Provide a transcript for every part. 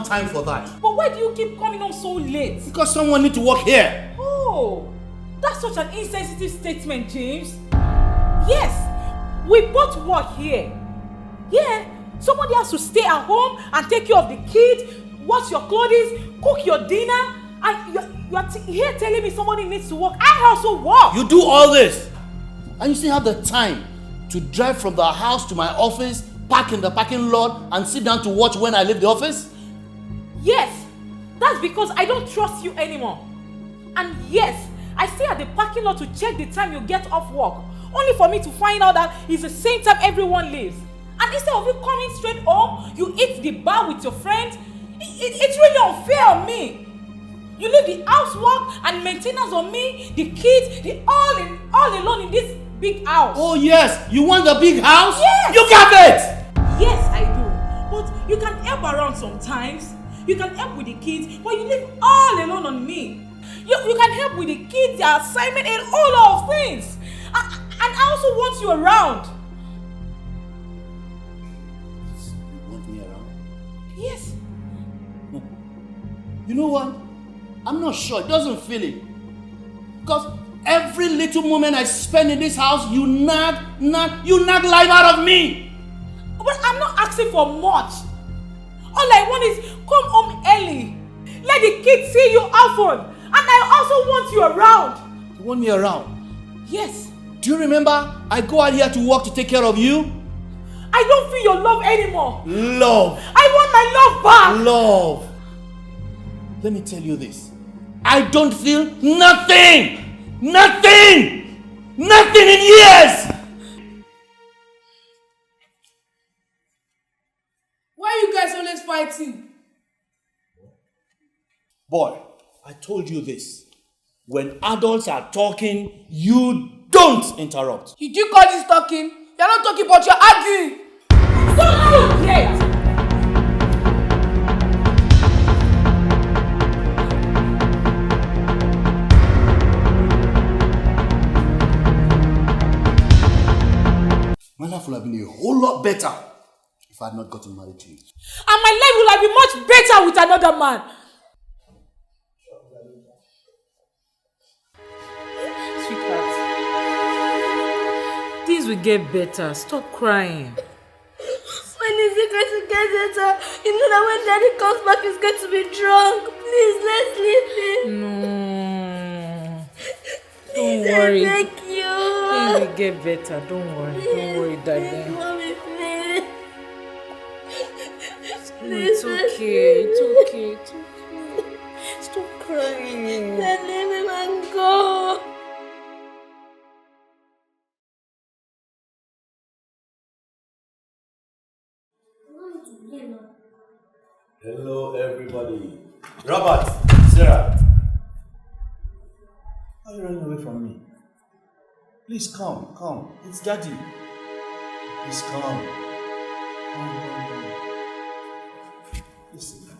Time for that. But why do you keep coming home so late? Because someone needs to work here. Oh, that's such an insensitive statement, James. Yes, we both work here. Yeah, somebody has to stay at home and take care of the kids, wash your clothes, cook your dinner, and you're here telling me somebody needs to work. I also work. You do all this, and you still have the time to drive from the house to my office, park in the parking lot, and sit down to watch when I leave the office? Yes, that's because I don't trust you anymore. And yes, I stay at the parking lot to check the time you get off work, only for me to find out that it's the same time everyone leaves. And instead of you coming straight home, you eat the bar with your friends. It's really unfair on me. You leave the housework and maintenance on me, the kids, all alone in this big house. Oh yes, you want the big house? Yes! You got it! Yes, I do. But you can help around sometimes. You can help with the kids, but you leave all alone on me. You can help with the kids, their assignment, and all of things. And I also want you around. You want me around? Yes. You know what? I'm not sure. It doesn't feel it. Because every little moment I spend in this house, you nag life out of me. But I'm not asking for much. All I want is come home early. Let the kids see you often. And I also want you around. You want me around? Yes. Do you remember I go out here to work to take care of you? I don't feel your love anymore. Love. I want my love back. Love. Let me tell you this. I don't feel nothing. Nothing. Nothing in years. Why are you guys always fighting? Boy, I told you this. When adults are talking, you don't interrupt. You do call this talking? You're not talking, but you're arguing. Don't you great? My life would have been a whole lot better if I had not gotten married to you. And my life will have been much better with another man. Sweetheart, things will get better. Stop crying. When is it going to get better? You know that when Daddy comes back, he's going to be drunk. Please, let's leave him. No. Please, Don't worry. I beg you. Things will get better. Don't worry. Don't worry, darling. Mommy, please. It's okay. It's okay. It's okay. Stop crying. Let leave him and go. Hello, everybody. Robert, Sarah. Why are you running away from me? Please come. It's Daddy. Please come. Come. Please sit down.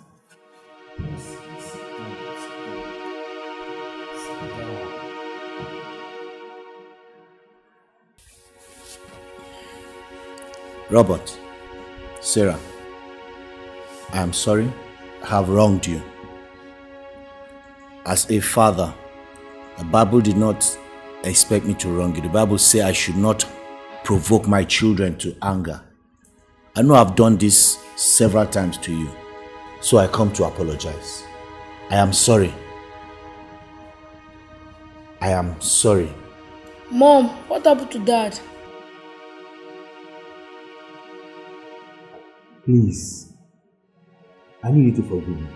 Please sit down. Sit down. Robert, Sarah, I am sorry I have wronged you. As a father, the Bible did not expect me to wrong you. The Bible says I should not provoke my children to anger. I know I've done this several times to you, so I come to apologize. I am sorry. I am sorry. Mom, what happened to Dad? Please, I need you to forgive me.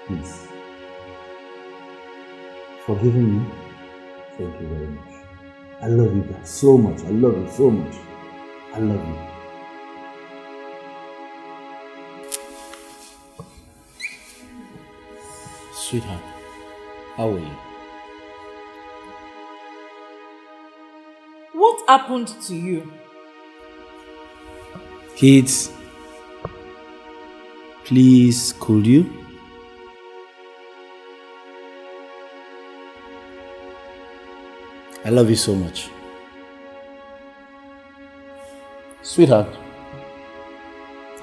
Please. forgiving me. Thank you very much. I love you guys so much. I love you so much. I love you. Sweetheart, how are you? What happened to you? Kids, please, could you? I love you so much. Sweetheart,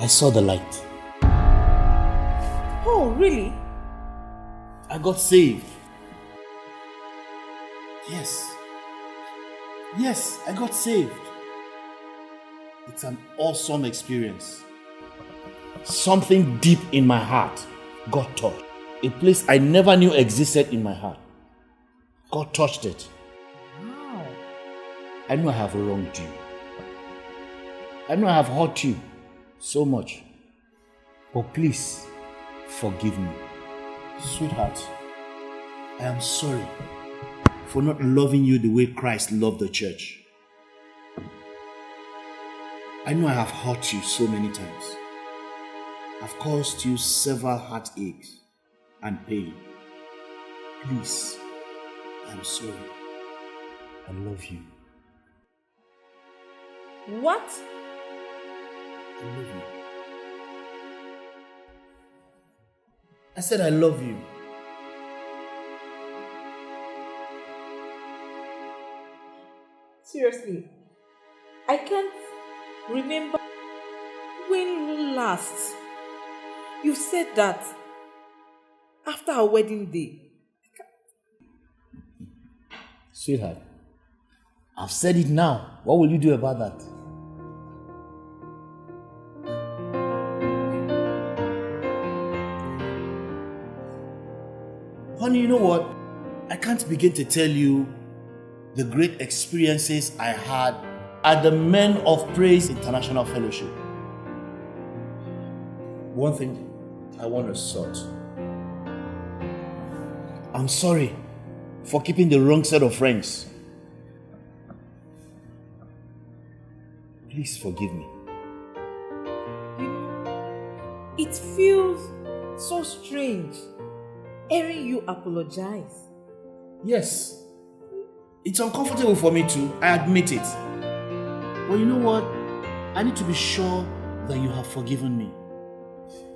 I saw the light. Oh, really? I got saved. Yes, I got saved. It's an awesome experience. Something deep in my heart got touched. A place I never knew existed in my heart. God touched it. Wow. I know I have wronged you. I know I have hurt you so much. But please, forgive me. Sweetheart, I am sorry for not loving you the way Christ loved the church. I know I have hurt you so many times. I've caused you several heartaches and pain. Please, I'm sorry. I love you. What? I love you. I said I love you. Seriously, I can't remember when last you said that after our wedding day. Sweetheart, I've said it now. What will you do about that? Honey, you know what? I can't begin to tell you the great experiences I had at the Men of Praise International Fellowship. One thing I want to sort. I'm sorry for keeping the wrong set of friends. Please forgive me. It feels so strange hearing you apologize. Yes, it's uncomfortable for me too, I admit it. But you know what? I need to be sure that you have forgiven me.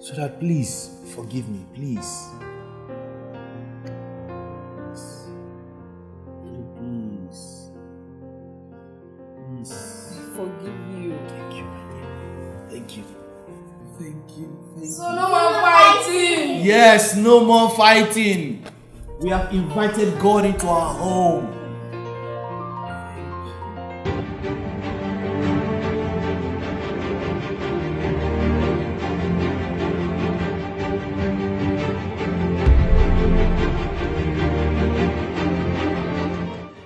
So that please, forgive me, please. Please. Please. I forgive you. Thank you, my dear. Thank you. Thank you. So no more fighting. Yes, no more fighting. We have invited God into our home.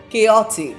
Chaotic,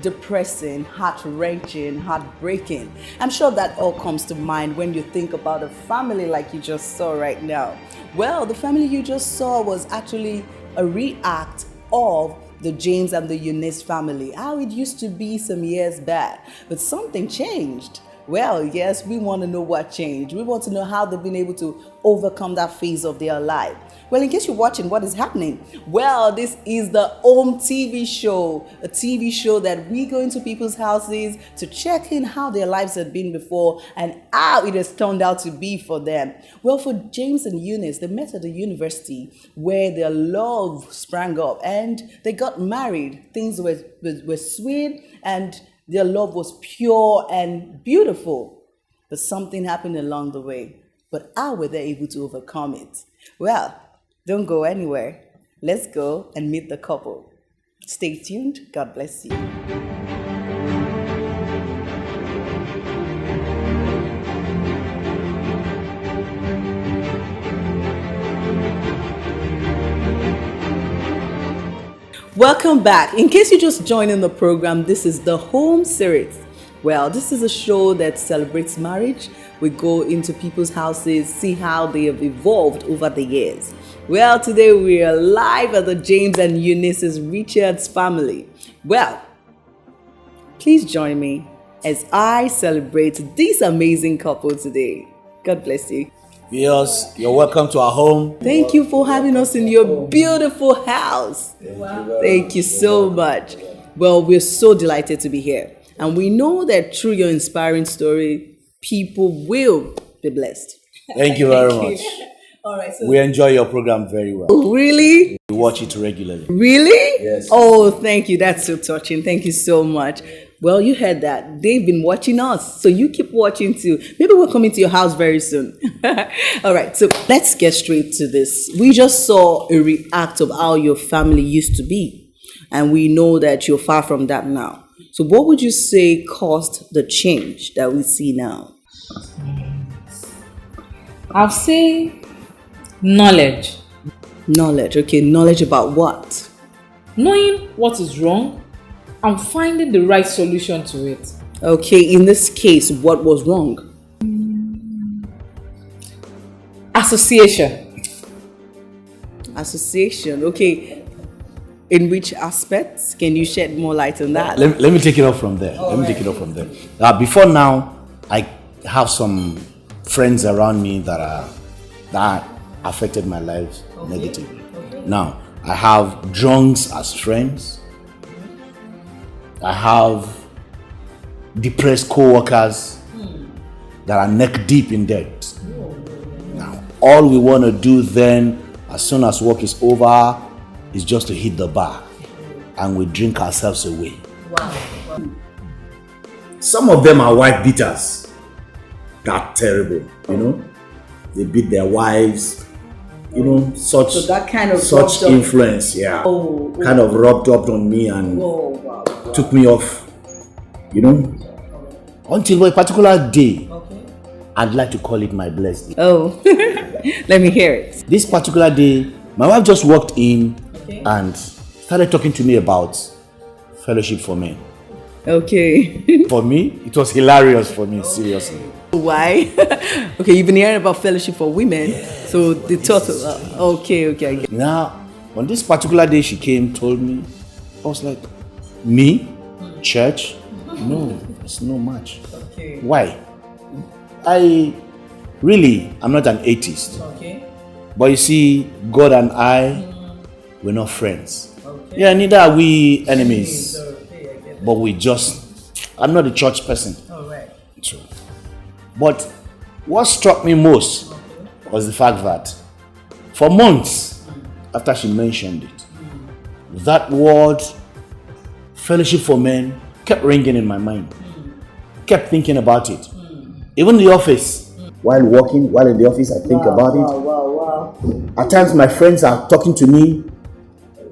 depressing, heart-wrenching, heartbreaking. I'm sure that all comes to mind when you think about a family like you just saw right now. Well, the family you just saw was actually a react of the James and the Eunice family, how it used to be some years back, but something changed. Well, yes, we want to know what changed. We want to know how they've been able to overcome that phase of their life. Well, in case you're watching, what is happening? Well, this is the Home TV show, a TV show that we go into people's houses to check in how their lives had been before and how it has turned out to be for them. Well, for James and Eunice, they met at the university where their love sprang up and they got married. Things were sweet and their love was pure and beautiful. But something happened along the way. But how were they able to overcome it? Well, don't go anywhere. Let's go and meet the couple. Stay tuned. God bless you. Welcome back. In case you just joined in the program, this is the Home Series. Well, this is a show that celebrates marriage. We go into people's houses, see how they have evolved over the years. Well, today we are live at the James and Eunice's Richards family. Well, please join me as I celebrate this amazing couple today. God bless you. Viewers, you're welcome to our home. Thank you for having us in your beautiful house. Thank you so much. Well, we're so delighted to be here. And we know that through your inspiring story, people will be blessed. Thank you very much. All right. So We enjoy your program very well. really? We watch it regularly. Really? Yes. Oh, thank you. That's so touching. Thank you so much. Well, you heard that. They've been watching us. So you keep watching too. Maybe we're coming to your house very soon. All right. So let's get straight to this. We just saw a react of how your family used to be. And we know that you're far from that now. So what would you say caused the change that we see now? I'll say knowledge. Knowledge. Okay. Knowledge about what? Knowing what is wrong and finding the right solution to it. Okay. In this case, what was wrong? Association. Association. Okay. In which aspects? Can you shed more light on that? Let me take it up from there. Before now, I have some friends around me that affected my life negatively. Now, I have drunks as friends. I have depressed co-workers that are neck deep in debt. Now, all we want to do then, as soon as work is over, is just to hit the bar and we drink ourselves away. Some of them are wife beaters. That's terrible, you know. They beat their wives, you know, such So that kind of such rubbed up- influence, yeah. Kind of rubbed up on me and took me off, you know. Until a particular day, I'd like to call it my blessed day. Oh, let me hear it. This particular day, my wife just walked in and started talking to me about Fellowship for Men. Okay. For me, it was hilarious for me, seriously. Why? Okay, you've been hearing about Fellowship for Women. So the thought, okay, I get it. Now, on this particular day she came, told me, I was like, me? Church? No, it's no match. Okay. Why? I'm not an atheist. Okay. But you see, God and I, we're not friends. Yeah, neither are we enemies. But I'm not a church person. All right. True. But what struck me most was the fact that for months after she mentioned it, that word, Fellowship for Men, kept ringing in my mind. Kept thinking about it. Even in the office. While in the office, I think about it. Wow. At times, my friends are talking to me.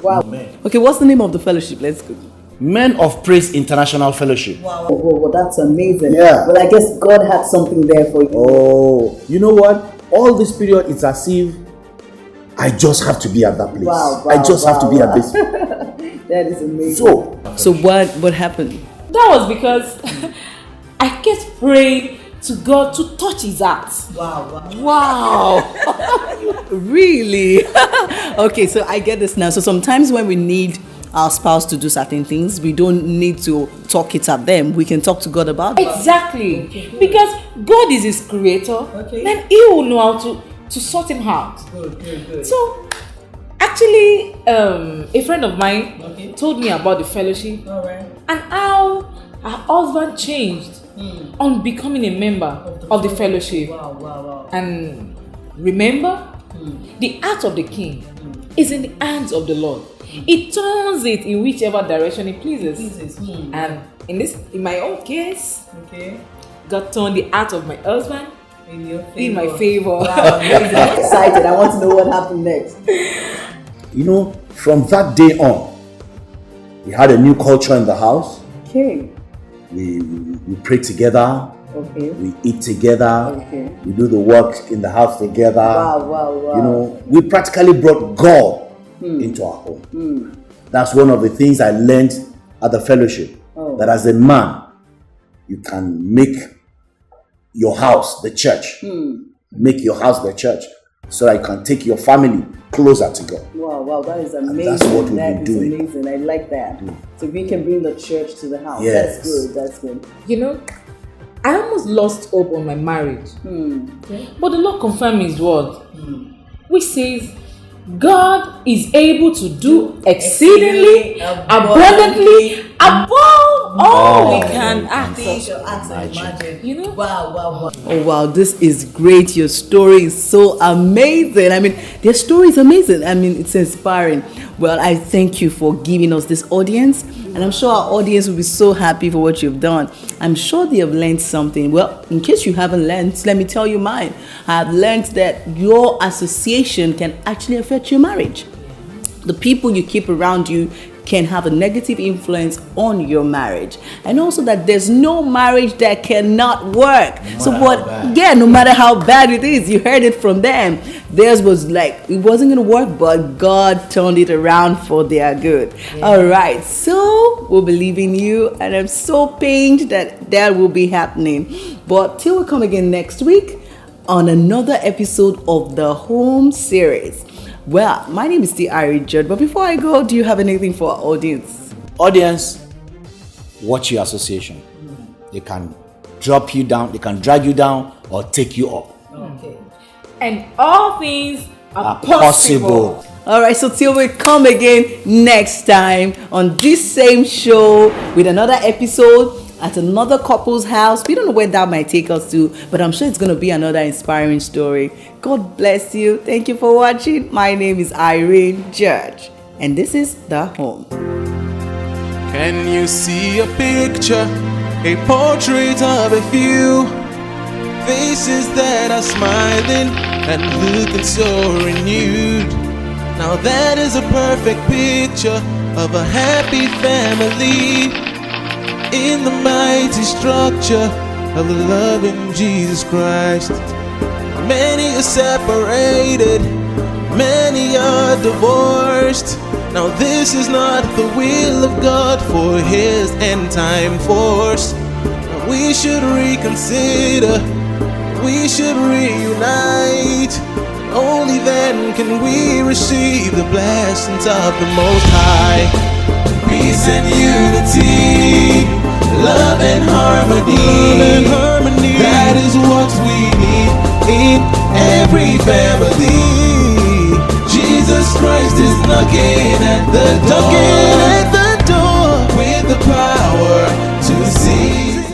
Wow. Okay, what's the name of the fellowship? Let's go. Men of Praise International Fellowship. Wow, that's amazing. Yeah. Well, I guess God had something there for you. Oh, you know what? All this period, it's as if I just have to be at that place. I just have to be at this. That is amazing. So what happened? That was because I kept praying to God to touch his heart. Wow. Really? Okay, so I get this now. So sometimes when we need our spouse to do certain things, we don't need to talk it at them. We can talk to God about it. Exactly. Because God is his creator. Then he will know how to sort him out. Good. So, actually, a friend of mine told me about the fellowship and how her husband changed on becoming a member of the fellowship. Wow. And remember, the heart of the king is in the hands of the Lord. He turns it in whichever direction he pleases. And in my own case, God turned the heart of my husband in my favor. Wow, amazing. I'm excited. I want to know what happened next. you know, from that day on, we had a new culture in the house. Okay. We pray together. Okay. We eat together. Okay. We do the work in the house together. Wow. You know, we practically brought God into our home. That's one of the things I learned at the fellowship. That as a man, you can make your house the church. Make your house the church. so that you can take your family closer to God. Wow, that is amazing. That's what we've That been is doing. amazing. I like that. So we can bring the church to the house. Yes. That's good. You know, I almost lost hope on my marriage. But the Lord confirmed His word, which says, God is able to do exceedingly, abundantly, above all we can ask. You know? Wow. Oh wow, this is great. Your story is so amazing. I mean, their story is amazing. I mean, it's inspiring. Well, I thank you for giving us this audience, and I'm sure our audience will be so happy for what you've done. I'm sure they have learned something. Well, in case you haven't learned, let me tell you mine. I've learned that your association can actually affect your marriage. The people you keep around you can have a negative influence on your marriage, and also that there's no marriage that cannot work. No matter how bad it is, you heard it from them. Theirs was like it wasn't going to work, but God turned it around for their good. All right, so we'll believe in you, and I'm so pained that will be happening. But till we come again next week on another episode of the Home Series. Well, my name is still Ari Judd, but before I go, do you have anything for our audience? Audience, watch your association. They can drop you down, they can drag you down, or take you up. Okay. And all things are Possible. possible. All right, so till we come again next time on this same show with another episode at another couple's house. We don't know where that might take us to, but I'm sure it's going to be another inspiring story. God bless you. Thank you for watching. My name is Irene Judge, and this is The Home. Can you see a picture, a portrait of a few faces that are smiling and looking so renewed? Now that is a perfect picture of a happy family in the mighty structure of the loving Jesus Christ. Many are separated, many are divorced. Now this is not the will of God for His end time force. Now we should reconsider, we should reunite. Only then can we receive the blessings of the Most High. Peace and unity, love and harmony. That is what we need in every family. Jesus Christ is knocking at the door with the power